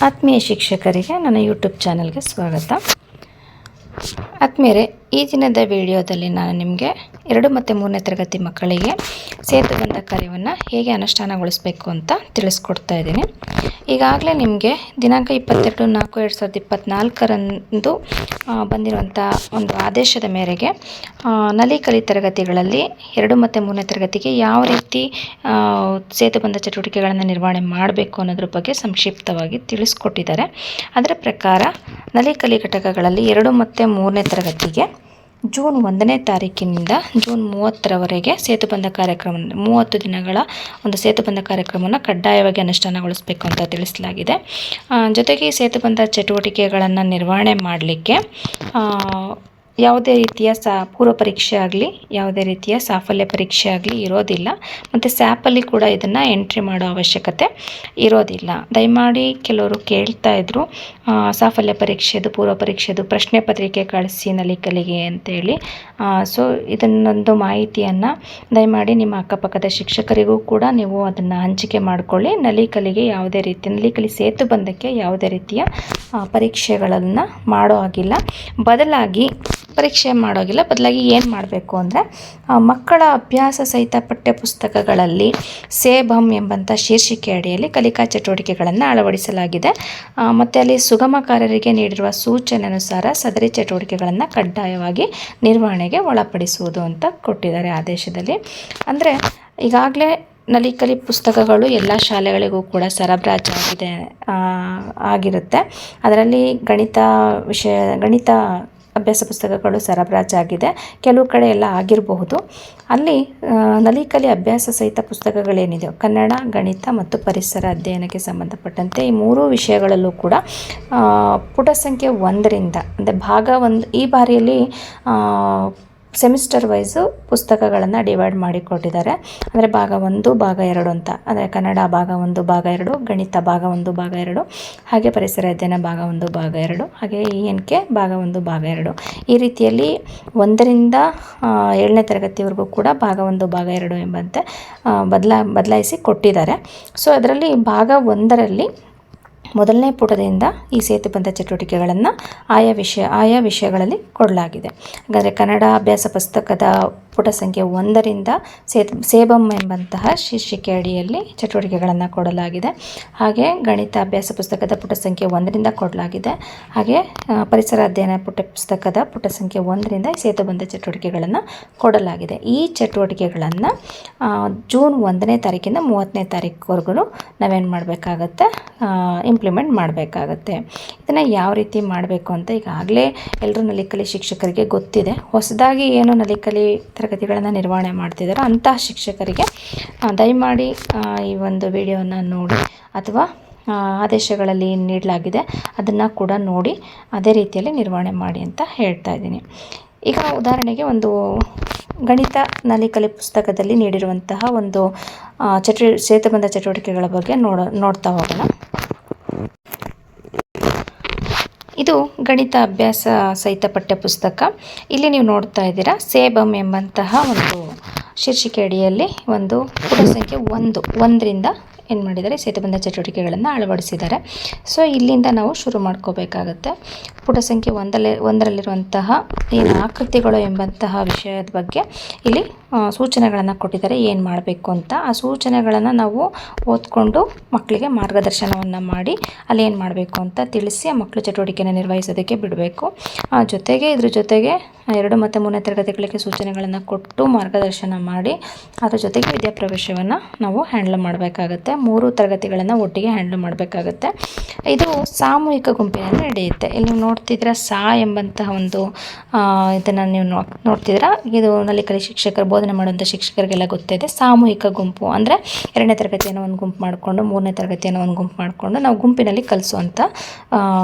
ಆತ್ಮೀಯ ಶಿಕ್ಷಕರಿಗೆ ನನ್ನ ಯೂಟ್ಯೂಬ್ ಚಾನಲ್ಗೆ ಸ್ವಾಗತ. ಆತ್ಮೀಯರೇ, ಈ ದಿನದ ವಿಡಿಯೋದಲ್ಲಿ ನಾನು ನಿಮಗೆ 2 ಮತ್ತು 3ನೇ ತರಗತಿ ಮಕ್ಕಳಿಗೆ ಸೇತುಬಂಧ ಕಾರ್ಯವನ್ನು ಹೇಗೆ ಅನುಷ್ಠಾನಗೊಳಿಸಬೇಕು ಅಂತ ತಿಳಿಸ್ಕೊಡ್ತಾ ಇದ್ದೀನಿ. ಈಗಾಗಲೇ ನಿಮಗೆ ದಿನಾಂಕ 22/4/2024 ಬಂದಿರುವಂಥ ಒಂದು ಆದೇಶದ ಮೇರೆಗೆ ನಲಿಕಲಿ ತರಗತಿಗಳಲ್ಲಿ 2 ಮತ್ತು 3ನೇ ತರಗತಿಗೆ ಯಾವ ರೀತಿ ಸೇತುಬಂಧ ಚಟುವಟಿಕೆಗಳನ್ನು ನಿರ್ವಹಣೆ ಮಾಡಬೇಕು ಅನ್ನೋದ್ರ ಬಗ್ಗೆ ಸಂಕ್ಷಿಪ್ತವಾಗಿ ತಿಳಿಸ್ಕೊಟ್ಟಿದ್ದಾರೆ. ಅದರ ಪ್ರಕಾರ ನಲಿಕಲಿ ಘಟಕಗಳಲ್ಲಿ 2 ಮತ್ತು 3ನೇ ತರಗತಿಗೆ ಜೂನ್ 1ನೇ ತಾರೀಕಿನಿಂದ ಜೂನ್ 30ರವರೆಗೆ ಸೇತುಬಂಧ ಕಾರ್ಯಕ್ರಮ 30 ದಿನಗಳ ಒಂದು ಸೇತುಬಂಧ ಕಾರ್ಯಕ್ರಮವನ್ನು ಕಡ್ಡಾಯವಾಗಿ ಅನುಷ್ಠಾನಗೊಳಿಸಬೇಕು ಅಂತ ತಿಳಿಸಲಾಗಿದೆ. ಜೊತೆಗೆ ಈ ಸೇತುಬಂಧ ಚಟುವಟಿಕೆಗಳನ್ನು ನಿರ್ವಹಣೆ ಮಾಡಲಿಕ್ಕೆ ಯಾವುದೇ ರೀತಿಯ ಪೂರ್ವ ಪರೀಕ್ಷೆ ಆಗಲಿ ಯಾವುದೇ ರೀತಿಯ ಸಾಫಲ್ಯ ಪರೀಕ್ಷೆ ಆಗಲಿ ಇರೋದಿಲ್ಲ. ಮತ್ತು ಸ್ಯಾಪಲ್ಲಿ ಕೂಡ ಇದನ್ನು ಎಂಟ್ರಿ ಮಾಡೋ ಅವಶ್ಯಕತೆ ಇರೋದಿಲ್ಲ. ದಯಮಾಡಿ ಕೆಲವರು ಕೇಳ್ತಾ ಇದ್ರು, ಸಾಫಲ್ಯ ಪರೀಕ್ಷೆದು ಪೂರ್ವ ಪರೀಕ್ಷೆದು ಪ್ರಶ್ನೆ ಪತ್ರಿಕೆ ಕಳಿಸಿ ನಲಿಕಲಿಗೆ ಅಂತೇಳಿ. ಸೊ ಇದನ್ನೊಂದು ಮಾಹಿತಿಯನ್ನು ದಯಮಾಡಿ ನಿಮ್ಮ ಅಕ್ಕಪಕ್ಕದ ಶಿಕ್ಷಕರಿಗೂ ಕೂಡ ನೀವು ಅದನ್ನು ಹಂಚಿಕೆ ಮಾಡಿಕೊಳ್ಳಿ. ನಲಿಕಲಿಗೆ ಯಾವುದೇ ರೀತಿ ನಲಿಕಲಿ ಸೇತುಬಂಧಕ್ಕೆ ಯಾವುದೇ ರೀತಿಯ ಪರೀಕ್ಷೆಗಳನ್ನು ಮಾಡೋ ಹಾಗಿಲ್ಲ. ಬದಲಾಗಿ ಏನು ಮಾಡಬೇಕು ಅಂದರೆ ಮಕ್ಕಳ ಅಭ್ಯಾಸ ಸಹಿತ ಪಠ್ಯಪುಸ್ತಕಗಳಲ್ಲಿ ಸೇಬಂ ಎಂಬಂಥ ಶೀರ್ಷಿಕೆ ಅಡಿಯಲ್ಲಿ ಕಲಿಕಾ ಚಟುವಟಿಕೆಗಳನ್ನು ಅಳವಡಿಸಲಾಗಿದೆ. ಮತ್ತು ಅಲ್ಲಿ ಸುಗಮಕಾರರಿಗೆ ನೀಡಿರುವ ಸೂಚನೆ ಅನುಸಾರ ಸದರಿ ಚಟುವಟಿಕೆಗಳನ್ನು ಕಡ್ಡಾಯವಾಗಿ ನಿರ್ವಹಣೆಗೆ ಒಳಪಡಿಸುವುದು ಅಂತ ಕೊಟ್ಟಿದ್ದಾರೆ ಆದೇಶದಲ್ಲಿ. ಅಂದರೆ ಈಗಾಗಲೇ ನಲಿಕಲಿ ಪುಸ್ತಕಗಳು ಎಲ್ಲ ಶಾಲೆಗಳಿಗೂ ಕೂಡ ಸರಬರಾಜಾಗಿದೆ ಆಗಿರುತ್ತೆ. ಅದರಲ್ಲಿ ಗಣಿತ ಅಭ್ಯಾಸ ಪುಸ್ತಕಗಳು ಸರಬರಾಜಾಗಿದೆ. ಕೆಲವು ಕಡೆ ಎಲ್ಲ ಆಗಿರಬಹುದು. ಅಲ್ಲಿ ನಲಿಕಲಿ ಅಭ್ಯಾಸ ಸಹಿತ ಪುಸ್ತಕಗಳೇನಿದೆ, ಕನ್ನಡ, ಗಣಿತ ಮತ್ತು ಪರಿಸರ ಅಧ್ಯಯನಕ್ಕೆ ಸಂಬಂಧಪಟ್ಟಂತೆ ಈ 3 ವಿಷಯಗಳಲ್ಲೂ ಕೂಡ ಪುಟ ಸಂಖ್ಯೆ 1ರಿಂದ ಅಂದರೆ ಭಾಗ 1 ಈ ಬಾರಿಯಲ್ಲಿ ಸೆಮಿಸ್ಟರ್ ವೈಸು ಪುಸ್ತಕಗಳನ್ನು ಡಿವೈಡ್ ಮಾಡಿಕೊಟ್ಟಿದ್ದಾರೆ. ಅಂದರೆ ಭಾಗ 1 ಭಾಗ 2 ಅಂತ. ಅಂದರೆ ಕನ್ನಡ ಭಾಗ 1 ಭಾಗ 2, ಗಣಿತ ಭಾಗ 1 ಭಾಗ 2, ಹಾಗೆ ಪರಿಸರ ಅಧ್ಯಯನ ಭಾಗ 1 ಭಾಗ 2, ಹಾಗೆ ENK ಭಾಗ 1 ಭಾಗ 2. ಈ ರೀತಿಯಲ್ಲಿ 1ರಿಂದ 7ನೇ ತರಗತಿವರೆಗೂ ಕೂಡ ಭಾಗ 1 ಭಾಗ 2 ಎಂಬಂತೆ ಬದಲಾಯಿಸಿ ಕೊಟ್ಟಿದ್ದಾರೆ. ಸೊ ಅದರಲ್ಲಿ ಭಾಗ 1ರಲ್ಲಿ ಮೊದಲನೇ ಪುಟದಿಂದ ಈ ಸೇತುಬಂಧ ಚಟುವಟಿಕೆಗಳನ್ನು ಆಯಾ ವಿಷಯಗಳಲ್ಲಿ ಕೊಡಲಾಗಿದೆ. ಹಾಗಾದರೆ ಕನ್ನಡ ಅಭ್ಯಾಸ ಪುಸ್ತಕದ ಪುಟ ಸಂಖ್ಯೆ 1ರಿಂದ ಸೇಬಂ ಎಂಬಂತಹ ಶೀರ್ಷಿಕೆ ಅಡಿಯಲ್ಲಿ ಚಟುವಟಿಕೆಗಳನ್ನು ಕೊಡಲಾಗಿದೆ. ಹಾಗೆ ಗಣಿತ ಅಭ್ಯಾಸ ಪುಸ್ತಕದ ಪುಟ ಸಂಖ್ಯೆ 1ರಿಂದ ಕೊಡಲಾಗಿದೆ. ಹಾಗೆ ಪರಿಸರ ಅಧ್ಯಯನ ಪುಸ್ತಕದ ಪುಟ ಸಂಖ್ಯೆ 1ರಿಂದ ಸೇತುಬಂಧ ಚಟುವಟಿಕೆಗಳನ್ನು ಕೊಡಲಾಗಿದೆ. ಈ ಚಟುವಟಿಕೆಗಳನ್ನು ಜೂನ್ 1ನೇ ತಾರೀಕಿಂದ 30ನೇ ತಾರೀಕುವರೆಗೂ ನಾವೇನು ಮಾಡಬೇಕಾಗತ್ತೆ, ಇಂಪ್ಲಿಮೆಂಟ್ ಮಾಡಬೇಕಾಗತ್ತೆ. ಇದನ್ನು ಯಾವ ರೀತಿ ಮಾಡಬೇಕು ಅಂತ ಈಗಾಗಲೇ ಎಲ್ಲರೂ ನಲಿಕಲಿ ಶಿಕ್ಷಕರಿಗೆ ಗೊತ್ತಿದೆ. ಹೊಸದಾಗಿ ಏನು ನಲಿಕಲಿ ತರಗತಿಗಳನ್ನು ನಿರ್ವಹಣೆ ಮಾಡ್ತಿದ್ದಾರೋ ಅಂತಹ ಶಿಕ್ಷಕರಿಗೆ ದಯಮಾಡಿ ಈ ಒಂದು ವಿಡಿಯೋವನ್ನು ನೋಡಿ ಅಥವಾ ಆದೇಶಗಳಲ್ಲಿ ನೀಡಲಾಗಿದೆ ಅದನ್ನು ಕೂಡ ನೋಡಿ ಅದೇ ರೀತಿಯಲ್ಲಿ ನಿರ್ವಹಣೆ ಮಾಡಿ ಅಂತ ಹೇಳ್ತಾ ಇದ್ದೀನಿ. ಈಗ ಉದಾಹರಣೆಗೆ ಒಂದು ಗಣಿತ ನಲಿಕಲಿ ಪುಸ್ತಕದಲ್ಲಿ ನೀಡಿರುವಂತಹ ಒಂದು ಸೇತುಬಂಧ ಚಟುವಟಿಕೆಗಳ ಬಗ್ಗೆ ನೋಡ್ತಾ ಹೋಗೋಣ. ಇದು ಗಣಿತ ಅಭ್ಯಾಸ ಸಹಿತ ಪಠ್ಯಪುಸ್ತಕ. ಇಲ್ಲಿ ನೀವು ನೋಡ್ತಾ ಇದ್ದೀರಾ ಸೇಬಂ ಎಂಬಂತಹ ಒಂದು ಶೀರ್ಷಿಕೆ ಅಡಿಯಲ್ಲಿ ಒಂದು ಪುಟ ಸಂಖ್ಯೆ 1ರಿಂದ ಏನು ಮಾಡಿದ್ದಾರೆ, ಸೇತುಬಂಧ ಚಟುವಟಿಕೆಗಳನ್ನು ಅಳವಡಿಸಿದ್ದಾರೆ. ಸೊ ಇಲ್ಲಿಂದ ನಾವು ಶುರು ಮಾಡ್ಕೋಬೇಕಾಗತ್ತೆ. ಪುಟ ಸಂಖ್ಯೆ 1ರಲ್ಲಿರುವಂತಹ ಏನು ಆಕೃತಿಗಳು ಎಂಬಂತಹ ವಿಷಯದ ಬಗ್ಗೆ ಇಲ್ಲಿ ಸೂಚನೆಗಳನ್ನು ಕೊಟ್ಟಿದ್ದಾರೆ, ಏನು ಮಾಡಬೇಕು ಅಂತ. ಆ ಸೂಚನೆಗಳನ್ನು ನಾವು ಓದ್ಕೊಂಡು ಮಕ್ಕಳಿಗೆ ಮಾರ್ಗದರ್ಶನವನ್ನು ಮಾಡಿ ಅಲ್ಲಿ ಏನು ಮಾಡಬೇಕು ಅಂತ ತಿಳಿಸಿ ಆ ಮಕ್ಕಳು ಚಟುವಟಿಕೆಯನ್ನು ನಿರ್ವಹಿಸೋದಕ್ಕೆ ಬಿಡಬೇಕು. ಇದ್ರ ಜೊತೆಗೆ 2 ಮತ್ತು 3ನೇ ತರಗತಿಗಳಿಗೆ ಸೂಚನೆಗಳನ್ನು ಕೊಟ್ಟು ಮಾರ್ಗದರ್ಶನ ಮಾಡಿ ಅದರ ಜೊತೆಗೆ ವಿದ್ಯಾಪ್ರವೇಶವನ್ನು ನಾವು ಹ್ಯಾಂಡಲ್ ಮಾಡಬೇಕಾಗತ್ತೆ. 3 ತರಗತಿಗಳನ್ನು ಒಟ್ಟಿಗೆ ಹ್ಯಾಂಡಲ್ ಮಾಡಬೇಕಾಗತ್ತೆ. ಇದು ಸಾಮೂಹಿಕ ಗುಂಪಿನಲ್ಲಿ ನಡೆಯುತ್ತೆ. ಇಲ್ಲಿ ನೀವು ನೋಡ್ತಿದ್ದೀರಾ ಎಂಬಂತಹ ಒಂದು ಇದನ್ನು ನೀವು ನೋಡ್ತಿದ್ದೀರಾ. ಇದು ನಲಿಕಲಿ ಶಿಕ್ಷಕರು ಬೋಧನೆ ಮಾಡುವಂಥ ಶಿಕ್ಷಕರಿಗೆಲ್ಲ ಗೊತ್ತಿದೆ. ಸಾಮೂಹಿಕ ಗುಂಪು ಅಂದರೆ 2ನೇ ತರಗತಿಯನ್ನು ಒಂದು ಗುಂಪು ಮಾಡಿಕೊಂಡು 3ನೇ ತರಗತಿಯನ್ನು ಒಂದು ಗುಂಪು ಮಾಡಿಕೊಂಡು ನಾವು ಗುಂಪಿನಲ್ಲಿ ಕಲಿಸುವಂಥ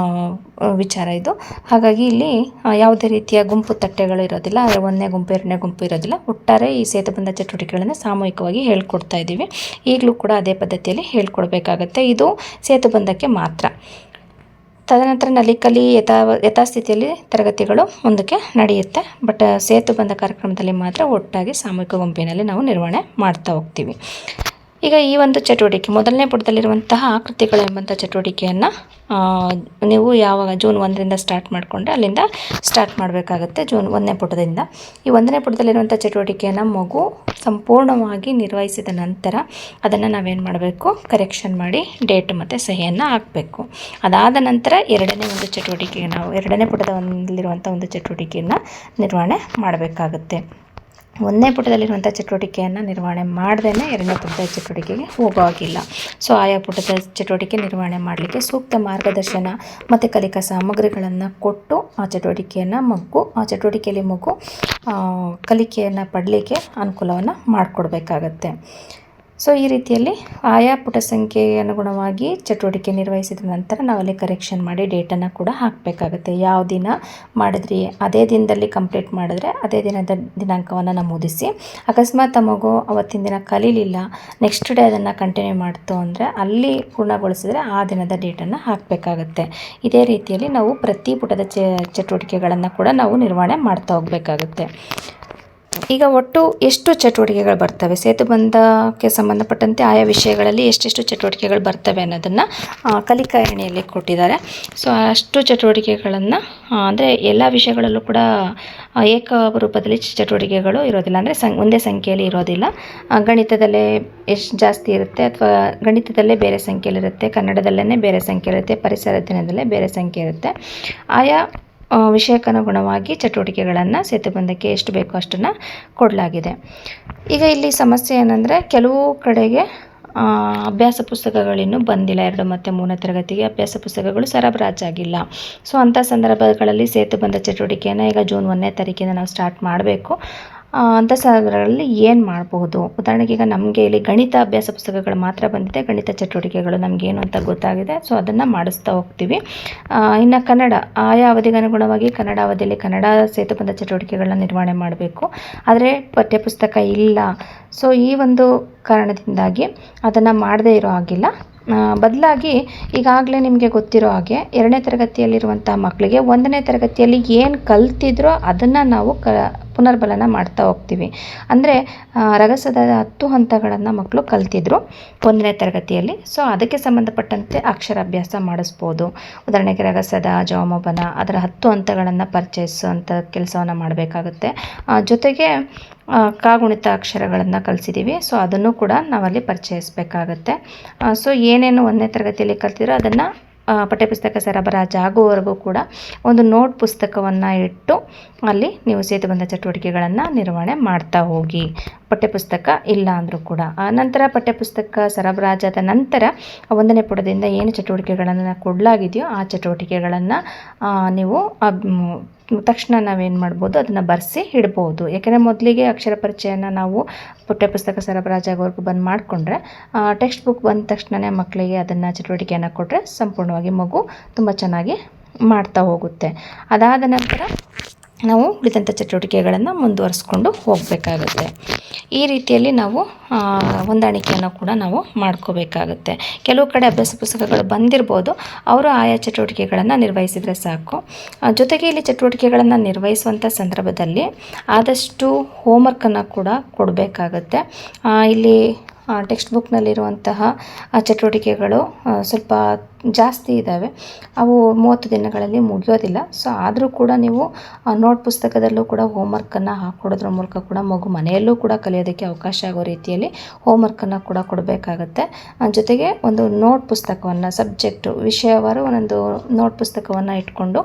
ವಿಚಾರ ಇದು. ಹಾಗಾಗಿ ಇಲ್ಲಿ ಯಾವುದೇ ರೀತಿಯ ಗುಂಪು ತಟ್ಟೆಗಳು ಇರೋದಿಲ್ಲ. 1ನೇ ಗುಂಪು 2ನೇ ಗುಂಪು ಇರೋದಿಲ್ಲ. ಒಟ್ಟಾರೆ ಈ ಸೇತುಬಂಧ ಚಟುವಟಿಕೆಗಳನ್ನು ಸಾಮೂಹಿಕವಾಗಿ ಹೇಳ್ಕೊಡ್ತಾ ಇದ್ದೀವಿ. ಈಗಲೂ ಕೂಡ ಅದೇ ಪದ್ಧತಿಯಲ್ಲಿ ಹೇಳ್ಕೊಡ್ಬೇಕಾಗತ್ತೆ. ಇದು ಸೇತುಬಂಧಕ್ಕೆ ಮಾತ್ರ. ತದನಂತರ ನಲಿಕಲಿ ಯಥಾಸ್ಥಿತಿಯಲ್ಲಿ ತರಗತಿಗಳು ಮುಂದಕ್ಕೆ ನಡೆಯುತ್ತೆ. ಬಟ್ ಸೇತುಬಂಧ ಕಾರ್ಯಕ್ರಮದಲ್ಲಿ ಮಾತ್ರ ಒಟ್ಟಾಗಿ ಸಾಮೂಹಿಕ ಗುಂಪಿನಲ್ಲಿ ನಾವು ನಿರ್ವಹಣೆ ಮಾಡ್ತಾ ಹೋಗ್ತೀವಿ. ಈಗ ಈ ಒಂದು ಚಟುವಟಿಕೆ ಮೊದಲನೇ ಪುಟದಲ್ಲಿರುವಂತಹ ಆಕೃತಿಗಳು ಎಂಬಂಥ ಚಟುವಟಿಕೆಯನ್ನು ನೀವು ಯಾವಾಗ ಜೂನ್ 1ರಿಂದ ಸ್ಟಾರ್ಟ್ ಮಾಡಿಕೊಂಡ್ರೆ ಅಲ್ಲಿಂದ ಸ್ಟಾರ್ಟ್ ಮಾಡಬೇಕಾಗುತ್ತೆ. ಜೂನ್ 1ನೇ ಪುಟದಿಂದ ಈ 1ನೇ ಪುಟದಲ್ಲಿರುವಂಥ ಚಟುವಟಿಕೆಯನ್ನು ಮಗು ಸಂಪೂರ್ಣವಾಗಿ ನಿರ್ವಹಿಸಿದ ನಂತರ ಅದನ್ನು ನಾವೇನು ಮಾಡಬೇಕು, ಕರೆಕ್ಷನ್ ಮಾಡಿ ಡೇಟ್ ಮತ್ತು ಸಹಿಯನ್ನು ಹಾಕಬೇಕು. ಅದಾದ ನಂತರ ಎರಡನೇ ಒಂದು ಚಟುವಟಿಕೆಗೆ ನಾವು ಎರಡನೇ ಪುಟದಲ್ಲಿರುವಂಥ ಒಂದು ಚಟುವಟಿಕೆಯನ್ನು ನಿರ್ವಹಣೆ ಮಾಡಬೇಕಾಗುತ್ತೆ. 1ನೇ ಪುಟದಲ್ಲಿರುವಂಥ ಚಟುವಟಿಕೆಯನ್ನು ನಿರ್ವಹಣೆ ಮಾಡದೇ ಎರಡನೇ ಪುಟದ ಚಟುವಟಿಕೆಗೆ ಹೋಗೋ ಹಾಗಿಲ್ಲ. ಸೊ ಆಯಾ ಪುಟದ ಚಟುವಟಿಕೆ ನಿರ್ವಹಣೆ ಮಾಡಲಿಕ್ಕೆ ಸೂಕ್ತ ಮಾರ್ಗದರ್ಶನ ಮತ್ತು ಕಲಿಕಾ ಸಾಮಗ್ರಿಗಳನ್ನು ಕೊಟ್ಟು ಆ ಚಟುವಟಿಕೆಯಲ್ಲಿ ಮಗು ಕಲಿಕೆಯನ್ನು ಪಡಲಿಕ್ಕೆ ಅನುಕೂಲವನ್ನು ಮಾಡಿಕೊಡ್ಬೇಕಾಗತ್ತೆ. ಸೊ ಈ ರೀತಿಯಲ್ಲಿ ಆಯಾ ಪುಟ ಸಂಖ್ಯೆಗೆ ಅನುಗುಣವಾಗಿ ಚಟುವಟಿಕೆ ನಿರ್ವಹಿಸಿದ ನಂತರ ನಾವಲ್ಲಿ ಕರೆಕ್ಷನ್ ಮಾಡಿ ಡೇಟನ್ನು ಕೂಡ ಹಾಕಬೇಕಾಗುತ್ತೆ. ಯಾವ ದಿನ ಮಾಡಿದ್ರಿ ಅದೇ ದಿನದಲ್ಲಿ ಕಂಪ್ಲೀಟ್ ಮಾಡಿದ್ರೆ ಅದೇ ದಿನದ ದಿನಾಂಕವನ್ನು ನಮೂದಿಸಿ, ಅಕಸ್ಮಾತ್ ಮಗು ಅವತ್ತಿನ ದಿನ ಕಲೀಲಿಲ್ಲ, ನೆಕ್ಸ್ಟ್ ಡೇ ಅದನ್ನು ಕಂಟಿನ್ಯೂ ಮಾಡ್ತು ಅಂದರೆ ಅಲ್ಲಿ ಪೂರ್ಣಗೊಳಿಸಿದ್ರೆ ಆ ದಿನದ ಡೇಟನ್ನು ಹಾಕಬೇಕಾಗುತ್ತೆ. ಇದೇ ರೀತಿಯಲ್ಲಿ ನಾವು ಪ್ರತಿ ಪುಟದ ಚಟುವಟಿಕೆಗಳನ್ನು ಕೂಡ ನಾವು ನಿರ್ವಹಣೆ ಮಾಡ್ತಾ ಹೋಗಬೇಕಾಗುತ್ತೆ. ಈಗ ಒಟ್ಟು ಎಷ್ಟು ಚಟುವಟಿಕೆಗಳು ಬರ್ತವೆ, ಸೇತುಬಂಧಕ್ಕೆ ಸಂಬಂಧಪಟ್ಟಂತೆ ಆಯಾ ವಿಷಯಗಳಲ್ಲಿ ಎಷ್ಟೆಷ್ಟು ಚಟುವಟಿಕೆಗಳು ಬರ್ತವೆ ಅನ್ನೋದನ್ನು ಕಲಿಕಾ ಎಣೆಯಲ್ಲಿ ಕೊಟ್ಟಿದ್ದಾರೆ. ಸೊ ಅಷ್ಟು ಚಟುವಟಿಕೆಗಳನ್ನು ಅಂದರೆ ಎಲ್ಲ ವಿಷಯಗಳಲ್ಲೂ ಕೂಡ ಏಕರೂಪದಲ್ಲಿ ಚಟುವಟಿಕೆಗಳು ಇರೋದಿಲ್ಲ, ಅಂದರೆ ಒಂದೇ ಸಂಖ್ಯೆಯಲ್ಲಿ ಇರೋದಿಲ್ಲ. ಗಣಿತದಲ್ಲೇ ಎಷ್ಟು ಜಾಸ್ತಿ ಇರುತ್ತೆ ಅಥವಾ ಗಣಿತದಲ್ಲೇ ಬೇರೆ ಸಂಖ್ಯೆಯಲ್ಲಿರುತ್ತೆ, ಕನ್ನಡದಲ್ಲೇ ಬೇರೆ ಸಂಖ್ಯೆ ಇರುತ್ತೆ, ಪರಿಸರ ಅಧ್ಯಯನದಲ್ಲೇ ಬೇರೆ ಸಂಖ್ಯೆ ಇರುತ್ತೆ. ಆಯಾ ವಿಷಯಕ್ಕನುಗುಣವಾಗಿ ಚಟುವಟಿಕೆಗಳನ್ನು ಸೇತುಬಂಧಕ್ಕೆ ಎಷ್ಟು ಬೇಕೋ ಅಷ್ಟನ್ನು ಕೊಡಲಾಗಿದೆ. ಈಗ ಇಲ್ಲಿ ಸಮಸ್ಯೆ ಏನಂದರೆ ಕೆಲವು ಕಡೆಗೆ ಅಭ್ಯಾಸ ಪುಸ್ತಕಗಳಿನ್ನೂ ಬಂದಿಲ್ಲ. 2 ಮತ್ತು 3ನೇ ತರಗತಿಗೆ ಅಭ್ಯಾಸ ಪುಸ್ತಕಗಳು ಸರಬರಾಜಾಗಿಲ್ಲ. ಸೊ ಅಂಥ ಸಂದರ್ಭಗಳಲ್ಲಿ ಸೇತುಬಂಧ ಚಟುವಟಿಕೆಯನ್ನು ಈಗ ಜೂನ್ 1ನೇ ತಾರೀಕಿಂದ ನಾವು ಸ್ಟಾರ್ಟ್ ಮಾಡಬೇಕು. ಅಂಥ ಸಂದರ್ಭಗಳಲ್ಲಿ ಏನು ಮಾಡಬಹುದು, ಉದಾಹರಣೆಗೆ ಈಗ ನಮಗೆ ಇಲ್ಲಿ ಗಣಿತ ಅಭ್ಯಾಸ ಪುಸ್ತಕಗಳು ಮಾತ್ರ ಬಂದಿದೆ, ಗಣಿತ ಚಟುವಟಿಕೆಗಳು ನಮಗೇನು ಅಂತ ಗೊತ್ತಾಗಿದೆ. ಸೊ ಅದನ್ನು ಮಾಡಿಸ್ತಾ ಹೋಗ್ತೀವಿ. ಇನ್ನು ಕನ್ನಡ ಆಯಾ ಅವಧಿಗೆ ಅನುಗುಣವಾಗಿ ಕನ್ನಡ ಅವಧಿಯಲ್ಲಿ ಕನ್ನಡ ಸೇತುಬಂಧ ಚಟುವಟಿಕೆಗಳನ್ನ ನಿರ್ವಹಣೆ ಮಾಡಬೇಕು. ಆದರೆ ಪಠ್ಯಪುಸ್ತಕ ಇಲ್ಲ. ಸೊ ಈ ಒಂದು ಕಾರಣದಿಂದಾಗಿ ಅದನ್ನು ಮಾಡದೇ ಇರೋ ಹಾಗಿಲ್ಲ. ಬದಲಾಗಿ ಈಗಾಗಲೇ ನಿಮಗೆ ಗೊತ್ತಿರೋ ಹಾಗೆ 2ನೇ ತರಗತಿಯಲ್ಲಿರುವಂಥ ಮಕ್ಕಳಿಗೆ 1ನೇ ತರಗತಿಯಲ್ಲಿ ಏನು ಕಲ್ತಿದ್ರೋ ಅದನ್ನು ನಾವು ಪುನರ್ಬಲನ ಮಾಡ್ತಾ ಹೋಗ್ತೀವಿ. ಅಂದರೆ ರಗಸದ 10 ಹಂತಗಳನ್ನು ಮಕ್ಕಳು ಕಲ್ತಿದ್ರು 1ನೇ ತರಗತಿಯಲ್ಲಿ. ಸೊ ಅದಕ್ಕೆ ಸಂಬಂಧಪಟ್ಟಂತೆ ಅಕ್ಷರಾಭ್ಯಾಸ ಮಾಡಿಸ್ಬೋದು. ಉದಾಹರಣೆಗೆ ರಗಸದ ಜವಮೋಬನ ಅದರ 10 ಹಂತಗಳನ್ನು ಪರಿಚಯಿಸುವಂಥ ಕೆಲಸವನ್ನು ಮಾಡಬೇಕಾಗುತ್ತೆ. ಜೊತೆಗೆ ಕಾಗುಣಿತ ಅಕ್ಷರಗಳನ್ನು ಕಲಿಸಿದ್ದೀವಿ. ಸೊ ಅದನ್ನು ಕೂಡ ನಾವಲ್ಲಿ ಪರಿಚಯಿಸಬೇಕಾಗತ್ತೆ. ಸೊ ಏನೇನು 1ನೇ ತರಗತಿಯಲ್ಲಿ ಕಲ್ತಿದ್ರೋ ಅದನ್ನು ಪಠ್ಯಪುಸ್ತಕ ಸರಬರಾಜಾಗುವವರೆಗೂ ಕೂಡ ಒಂದು ನೋಟ್ ಪುಸ್ತಕವನ್ನು ಇಟ್ಟು ಅಲ್ಲಿ ನೀವು ಸೇತುಬಂಧ ಚಟುವಟಿಕೆಗಳನ್ನು ನಿರ್ವಹಣೆ ಮಾಡ್ತಾ ಹೋಗಿ, ಪಠ್ಯಪುಸ್ತಕ ಇಲ್ಲ ಅಂದರೂ ಕೂಡ. ನಂತರ ಪಠ್ಯಪುಸ್ತಕ ಸರಬರಾಜಾದ ನಂತರ 1ನೇ ಪುಟದಿಂದ ಏನು ಚಟುವಟಿಕೆಗಳನ್ನು ಕೊಡಲಾಗಿದೆಯೋ ಆ ಚಟುವಟಿಕೆಗಳನ್ನು ನೀವು ತಕ್ಷಣ ನಾವೇನು ಮಾಡ್ಬೋದು, ಅದನ್ನು ಬರೆಸಿ ಇಡ್ಬೋದು. ಯಾಕೆಂದರೆ ಮೊದಲಿಗೆ ಅಕ್ಷರ ಪರಿಚಯನ ನಾವು ಪಠ್ಯಪುಸ್ತಕ ಸರಬರಾಜಾಗೋವರೆಗೂ ಬಂದು ಮಾಡಿಕೊಂಡ್ರೆ ಟೆಕ್ಸ್ಟ್ ಬುಕ್ ಬಂದ ತಕ್ಷಣವೇ ಮಕ್ಕಳಿಗೆ ಅದನ್ನು ಚಟುವಟಿಕೆಯನ್ನು ಕೊಟ್ಟರೆ ಸಂಪೂರ್ಣವಾಗಿ ಮಗು ತುಂಬ ಚೆನ್ನಾಗಿ ಮಾಡ್ತಾ ಹೋಗುತ್ತೆ. ಅದಾದ ನಂತರ ನಾವು ಉಳಿದಂಥ ಚಟುವಟಿಕೆಗಳನ್ನು ಮುಂದುವರಿಸ್ಕೊಂಡು ಹೋಗಬೇಕಾಗುತ್ತೆ. ಈ ರೀತಿಯಲ್ಲಿ ನಾವು ಹೊಂದಾಣಿಕೆಯನ್ನು ಕೂಡ ನಾವು ಮಾಡ್ಕೋಬೇಕಾಗುತ್ತೆ. ಕೆಲವು ಕಡೆ ಅಭ್ಯಾಸ ಪುಸ್ತಕಗಳು ಬಂದಿರ್ಬೋದು, ಅವರು ಆಯಾ ಚಟುವಟಿಕೆಗಳನ್ನು ನಿರ್ವಹಿಸಿದರೆ ಸಾಕು. ಜೊತೆಗೆ ಇಲ್ಲಿ ಚಟುವಟಿಕೆಗಳನ್ನು ನಿರ್ವಹಿಸುವಂಥ ಸಂದರ್ಭದಲ್ಲಿ ಆದಷ್ಟು ಹೋಮ್ವರ್ಕನ್ನು ಕೂಡ ಕೊಡಬೇಕಾಗುತ್ತೆ. ಇಲ್ಲಿ ಟೆಕ್ಸ್ಟ್ ಬುಕ್ನಲ್ಲಿರುವಂತಹ ಚಟುವಟಿಕೆಗಳು ಸ್ವಲ್ಪ ಜಾಸ್ತಿ ಇದ್ದಾವೆ. ಅವು 30 ದಿನಗಳಲ್ಲಿ ಮುಗಿಯೋದಿಲ್ಲ. ಸೊ ಆದರೂ ಕೂಡ ನೀವು ನೋಟ್ ಪುಸ್ತಕದಲ್ಲೂ ಕೂಡ ಹೋಮ್ವರ್ಕನ್ನು ಹಾಕ್ಕೊಡೋದ್ರ ಮೂಲಕ ಕೂಡ ಮಗು ಮನೆಯಲ್ಲೂ ಕೂಡ ಕಲಿಯೋದಕ್ಕೆ ಅವಕಾಶ ಆಗೋ ರೀತಿಯಲ್ಲಿ ಹೋಮ್ವರ್ಕನ್ನು ಕೂಡ ಕೊಡಬೇಕಾಗತ್ತೆ. ಜೊತೆಗೆ ಒಂದು ನೋಟ್ ಪುಸ್ತಕವನ್ನು ವಿಷಯವಾರು ಒಂದೊಂದು ನೋಟ್ ಪುಸ್ತಕವನ್ನು ಇಟ್ಕೊಂಡು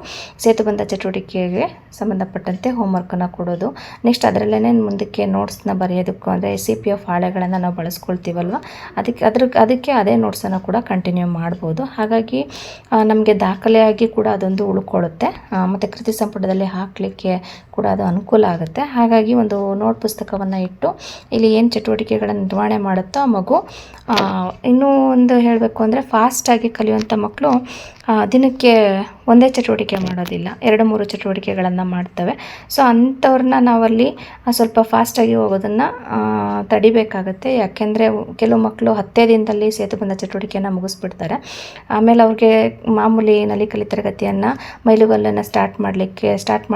ಸೇತುಬಂಧ ಚಟುವಟಿಕೆಗೆ ಸಂಬಂಧಪಟ್ಟಂತೆ ಹೋಮ್ವರ್ಕನ್ನು ಕೊಡೋದು. ನೆಕ್ಸ್ಟ್ ಅದರಲ್ಲೇ ಮುಂದಕ್ಕೆ ನೋಟ್ಸ್ನ ಬರೆಯೋದಕ್ಕೂ ಅಂದರೆ CPF ಹಾಳೆಗಳನ್ನು ನಾವು ಬಳಸ್ಕೊಳ್ತೀವಲ್ವ, ಅದಕ್ಕೆ ಅದೇ ನೋಟ್ಸನ್ನು ಕೂಡ ಕಂಟಿನ್ಯೂ ಮಾಡ್ಬೋದು. ಹಾಗಾಗಿ ನಮಗೆ ದಾಖಲೆಯಾಗಿ ಕೂಡ ಅದೊಂದು ಉಳ್ಕೊಳ್ಳುತ್ತೆ ಮತ್ತು ಕೃತಿ ಸಂಪುಟದಲ್ಲಿ ಹಾಕಲಿಕ್ಕೆ ಕೂಡ ಅದು ಅನುಕೂಲ ಆಗುತ್ತೆ. ಹಾಗಾಗಿ ಒಂದು ನೋಟ್ ಪುಸ್ತಕವನ್ನು ಇಟ್ಟು ಇಲ್ಲಿ ಏನು ಚಟುವಟಿಕೆಗಳನ್ನು ನಿರ್ವಹಣೆ ಮಾಡುತ್ತೋ ಆ ಮಗು ಇನ್ನೂ ಒಂದು ಹೇಳಬೇಕು ಅಂದರೆ ಫಾಸ್ಟಾಗಿ ಕಲಿಯುವಂಥ ಮಕ್ಕಳು ದಿನಕ್ಕೆ ಒಂದೇ ಚಟುವಟಿಕೆ ಮಾಡೋದಿಲ್ಲ, 2-3 ಚಟುವಟಿಕೆಗಳನ್ನು ಮಾಡ್ತವೆ. ಸೊ ಅಂಥವ್ರನ್ನ ನಾವಲ್ಲಿ ಸ್ವಲ್ಪ ಫಾಸ್ಟಾಗಿ ಹೋಗೋದನ್ನು ತಡಿಬೇಕಾಗತ್ತೆ. ಯಾಕೆಂದರೆ ಕೆಲವು ಮಕ್ಕಳು 10 ದಿನದಲ್ಲಿ ಸೇತುಬಂಧ ಚಟುವಟಿಕೆಯನ್ನು ಮುಗಿಸ್ಬಿಡ್ತಾರೆ. ಆಮೇಲೆ ಅವ್ರಿಗೆ ಮಾಮೂಲಿ ನಲಿಕಲಿ ತರಗತಿಯನ್ನು ಮೈಲುಗಲ್ಲನ್ನು ಸ್ಟಾರ್ಟ್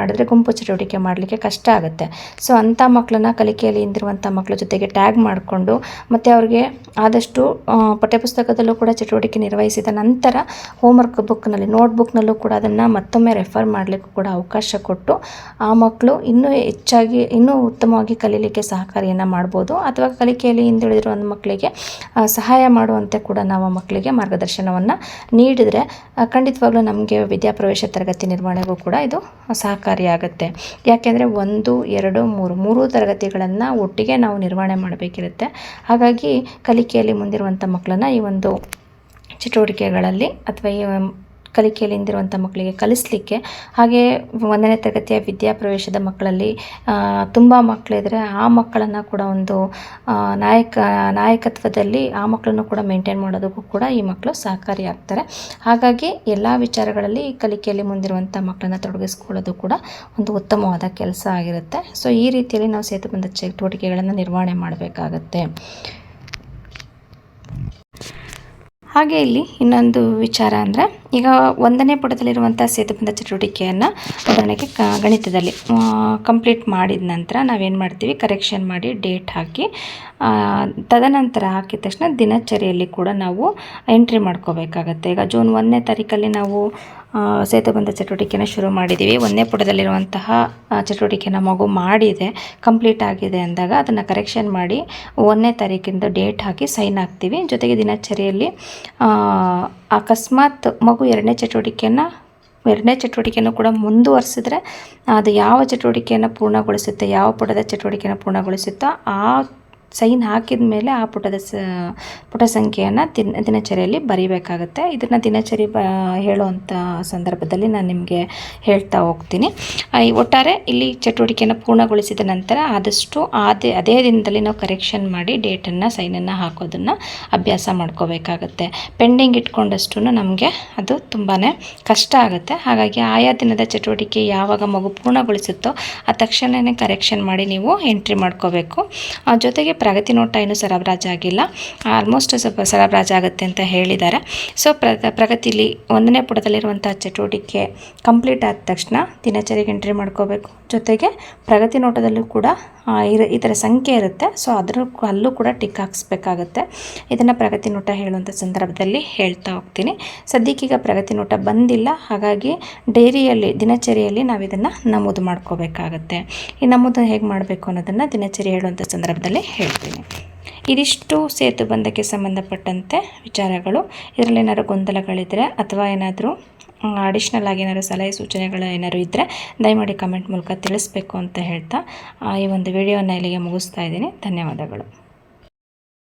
ಮಾಡಿದ್ರೆ ಗುಂಪು ಚಟುವಟಿಕೆ ಮಾಡಲಿಕ್ಕೆ ಕಷ್ಟ ಆಗುತ್ತೆ. ಸೊ ಅಂಥ ಮಕ್ಕಳನ್ನ ಕಲಿಕೆಯಲ್ಲಿ ಹಿಂದಿರುವಂಥ ಮಕ್ಕಳ ಜೊತೆಗೆ ಟ್ಯಾಗ್ ಮಾಡಿಕೊಂಡು ಮತ್ತು ಅವ್ರಿಗೆ ಆದಷ್ಟು ಪಠ್ಯಪುಸ್ತಕದಲ್ಲೂ ಕೂಡ ಚಟುವಟಿಕೆ ನಿರ್ವಹಿಸಿದ ನಂತರ ಹೋಮ್ವರ್ಕ್ ಬುಕ್ನಲ್ಲಿ ನೋಟ್ಬುಕ್ನಲ್ಲೂ ಕೂಡ ಅದನ್ನು ಮತ್ತೊಮ್ಮೆ ರೆಫರ್ ಮಾಡಲಿಕ್ಕೂ ಕೂಡ ಅವಕಾಶ ಕೊಟ್ಟು ಆ ಮಕ್ಕಳು ಇನ್ನೂ ಉತ್ತಮವಾಗಿ ಕಲೀಲಿಕ್ಕೆ ಸಹಕಾರಿಯನ್ನು ಮಾಡ್ಬೋದು. ಅಥವಾ ಕಲಿಕೆಯಲ್ಲಿ ಹಿಂದುಳಿದಿರುವ ಮಕ್ಕಳಿಗೆ ಸಹಾಯ ಮಾಡುವಂತೆ ಕೂಡ ನಾವು ಮಕ್ಕಳಿಗೆ ಮಾರ್ಗದರ್ಶನವನ್ನು ನೀಡಿದರೆ ಖಂಡಿತವಾಗ್ಲೂ ನಮಗೆ ವಿದ್ಯಾಪ್ರವೇಶ ತರಗತಿ ನಿರ್ವಹಣೆಗೂ ಕೂಡ ಇದು ಸಹಕಾರಿಯಾಗುತ್ತೆ. ಯಾಕೆಂದರೆ 1, 2, 3 ತರಗತಿಗಳನ್ನು ಒಟ್ಟಿಗೆ ನಾವು ನಿರ್ವಹಣೆ ಮಾಡಬೇಕಿರುತ್ತೆ. ಹಾಗಾಗಿ ಕಲಿಕೆಯಲ್ಲಿ ಮುಂದಿರುವಂಥ ಮಕ್ಕಳನ್ನು ಈ ಒಂದು ಚಟುವಟಿಕೆಗಳಲ್ಲಿ ಅಥವಾ ಈ ಕಲಿಕೆಯಲ್ಲಿ ಹಿಂದಿರುವಂಥ ಮಕ್ಕಳಿಗೆ ಕಲಿಸಲಿಕ್ಕೆ, ಹಾಗೆ 1ನೇ ತರಗತಿಯ ವಿದ್ಯಾಪ್ರವೇಶದ ಮಕ್ಕಳಲ್ಲಿ ತುಂಬ ಮಕ್ಕಳಿದ್ರೆ ಆ ಮಕ್ಕಳನ್ನು ಕೂಡ ಒಂದು ನಾಯಕತ್ವದಲ್ಲಿ ಆ ಮಕ್ಕಳನ್ನು ಕೂಡ ಮೇಂಟೈನ್ ಮಾಡೋದಕ್ಕೂ ಕೂಡ ಈ ಮಕ್ಕಳು ಸಹಕಾರಿಯಾಗ್ತಾರೆ. ಹಾಗಾಗಿ ಎಲ್ಲ ವಿಚಾರಗಳಲ್ಲಿ ಕಲಿಕೆಯಲ್ಲಿ ಮುಂದಿರುವಂಥ ಮಕ್ಕಳನ್ನು ತೊಡಗಿಸ್ಕೊಳ್ಳೋದು ಕೂಡ ಒಂದು ಉತ್ತಮವಾದ ಕೆಲಸ ಆಗಿರುತ್ತೆ. ಸೊ ಈ ರೀತಿಯಲ್ಲಿ ನಾವು ಸೇತುಬಂಧ ಚಟುವಟಿಕೆಗಳನ್ನು ನಿರ್ವಹಣೆ ಮಾಡಬೇಕಾಗತ್ತೆ. ಹಾಗೆ ಇಲ್ಲಿ ಇನ್ನೊಂದು ವಿಚಾರ ಅಂದರೆ, ಈಗ 1ನೇ ಪುಟದಲ್ಲಿರುವಂಥ ಸೇತುಬಂಧ ಚಟುವಟಿಕೆಯನ್ನು ಉದಾಹರಣೆಗೆ ಗಣಿತದಲ್ಲಿ ಕಂಪ್ಲೀಟ್ ಮಾಡಿದ ನಂತರ ನಾವೇನು ಮಾಡ್ತೀವಿ, ಕರೆಕ್ಷನ್ ಮಾಡಿ ಡೇಟ್ ಹಾಕಿ ತದನಂತರ ಹಾಕಿದ ತಕ್ಷಣ ದಿನಚರಿಯಲ್ಲಿ ಕೂಡ ನಾವು ಎಂಟ್ರಿ ಮಾಡ್ಕೋಬೇಕಾಗತ್ತೆ. ಈಗ ಜೂನ್ 1ನೇ ತಾರೀಕಲ್ಲಿ ನಾವು ಸೇತುಬಂಧ ಚಟುವಟಿಕೆನ ಶುರು ಮಾಡಿದ್ದೀವಿ, 1ನೇ ಪುಟದಲ್ಲಿರುವಂತಹ ಚಟುವಟಿಕೆನ ಮಗು ಮಾಡಿದೆ, ಕಂಪ್ಲೀಟ್ ಆಗಿದೆ ಅಂದಾಗ ಅದನ್ನು ಕರೆಕ್ಷನ್ ಮಾಡಿ 1ನೇ ತಾರೀಕಿಂದ ಡೇಟ್ ಹಾಕಿ ಸೈನ್ ಹಾಕ್ತೀವಿ. ಜೊತೆಗೆ ದಿನಚರಿಯಲ್ಲಿ ಅಕಸ್ಮಾತ್ ಮಗು 2ನೇ ಚಟುವಟಿಕೆಯನ್ನು ಕೂಡ ಮುಂದುವರಿಸಿದ್ರೆ ಅದು ಯಾವ ಚಟುವಟಿಕೆಯನ್ನು ಪೂರ್ಣಗೊಳಿಸುತ್ತೆ, ಯಾವ ಪುಟದ ಚಟುವಟಿಕೆಯನ್ನು ಪೂರ್ಣಗೊಳಿಸುತ್ತೋ ಆ ಸೈನ್ ಹಾಕಿದ ಮೇಲೆ ಆ ಪುಟ ಸಂಖ್ಯೆಯನ್ನು ದಿನಚರಿಯಲ್ಲಿ ಬರೀಬೇಕಾಗುತ್ತೆ. ಇದನ್ನು ದಿನಚರಿ ಹೇಳುವಂಥ ಸಂದರ್ಭದಲ್ಲಿ ನಾನು ನಿಮಗೆ ಹೇಳ್ತಾ ಹೋಗ್ತೀನಿ. ಒಟ್ಟಾರೆ ಇಲ್ಲಿ ಚಟುವಟಿಕೆಯನ್ನು ಪೂರ್ಣಗೊಳಿಸಿದ ನಂತರ ಆದಷ್ಟು ಅದೇ ದಿನದಲ್ಲಿ ನಾವು ಕರೆಕ್ಷನ್ ಮಾಡಿ ಡೇಟನ್ನು ಸೈನನ್ನು ಹಾಕೋದನ್ನು ಅಭ್ಯಾಸ ಮಾಡ್ಕೋಬೇಕಾಗತ್ತೆ. ಪೆಂಡಿಂಗ್ ಇಟ್ಕೊಂಡಷ್ಟು ನಮಗೆ ಅದು ತುಂಬಾ ಕಷ್ಟ ಆಗುತ್ತೆ. ಹಾಗಾಗಿ ಆಯಾ ದಿನದ ಚಟುವಟಿಕೆ ಯಾವಾಗ ಮಗು ಪೂರ್ಣಗೊಳಿಸುತ್ತೋ ಆ ತಕ್ಷಣವೇ ಕರೆಕ್ಷನ್ ಮಾಡಿ ನೀವು ಎಂಟ್ರಿ ಮಾಡ್ಕೋಬೇಕು. ಜೊತೆಗೆ ಪ್ರಗತಿ ನೋಟ ಇನ್ನೂ ಸರಬರಾಜಾಗಿಲ್ಲ, ಆಲ್ಮೋಸ್ಟ್ ಸ್ವಲ್ಪ ಸರಬರಾಜಾಗುತ್ತೆ ಅಂತ ಹೇಳಿದ್ದಾರೆ. ಸೊ ಪ್ರಗತಿಲಿ 1ನೇ ಪುಟದಲ್ಲಿರುವಂಥ ಚಟುವಟಿಕೆ ಕಂಪ್ಲೀಟ್ ಆದ ತಕ್ಷಣ ದಿನಚರಿಗೆ ಎಂಟ್ರಿ ಮಾಡ್ಕೋಬೇಕು. ಜೊತೆಗೆ ಪ್ರಗತಿ ನೋಟದಲ್ಲೂ ಕೂಡ ಇದರ ಸಂಖ್ಯೆ ಇರುತ್ತೆ. ಸೊ ಅಲ್ಲೂ ಕೂಡ ಟಿಕ್ ಹಾಕ್ಸ್ಬೇಕಾಗತ್ತೆ. ಇದನ್ನು ಪ್ರಗತಿ ನೋಟ ಹೇಳುವಂಥ ಸಂದರ್ಭದಲ್ಲಿ ಹೇಳ್ತಾ ಹೋಗ್ತೀನಿ. ಸದ್ಯಕ್ಕೀಗ ಪ್ರಗತಿ ನೋಟ ಬಂದಿಲ್ಲ, ಹಾಗಾಗಿ ಡೈರಿಯಲ್ಲಿ ದಿನಚರಿಯಲ್ಲಿ ನಾವು ಇದನ್ನು ನಮೂದು ಮಾಡ್ಕೋಬೇಕಾಗತ್ತೆ. ಈ ನಮೂದು ಹೇಗೆ ಮಾಡಬೇಕು ಅನ್ನೋದನ್ನು ದಿನಚರಿ ಹೇಳುವಂಥ ಸಂದರ್ಭದಲ್ಲಿ ಹೇಳ್ತೀನಿ. ಇದಿಷ್ಟು ಸೇತುಬಂಧಕ್ಕೆ ಸಂಬಂಧಪಟ್ಟಂತೆ ವಿಚಾರಗಳು. ಇದರಲ್ಲಿ ಏನಾದರೂ ಗೊಂದಲಗಳಿದ್ದರೆ ಅಥವಾ ಏನಾದರೂ ಅಡಿಷ್ನಲ್ ಆಗಿ ಏನಾದರೂ ಸಲಹೆ ಸೂಚನೆಗಳು ಏನಾದರೂ ಇದ್ದರೆ ದಯಮಾಡಿ ಕಮೆಂಟ್ ಮೂಲಕ ತಿಳಿಸ್ಬೇಕು ಅಂತ ಹೇಳ್ತಾ ಈ ಒಂದು ವಿಡಿಯೋನ ಇಲ್ಲಿಗೆ ಮುಗಿಸ್ತಾ ಇದ್ದೀನಿ. ಧನ್ಯವಾದಗಳು.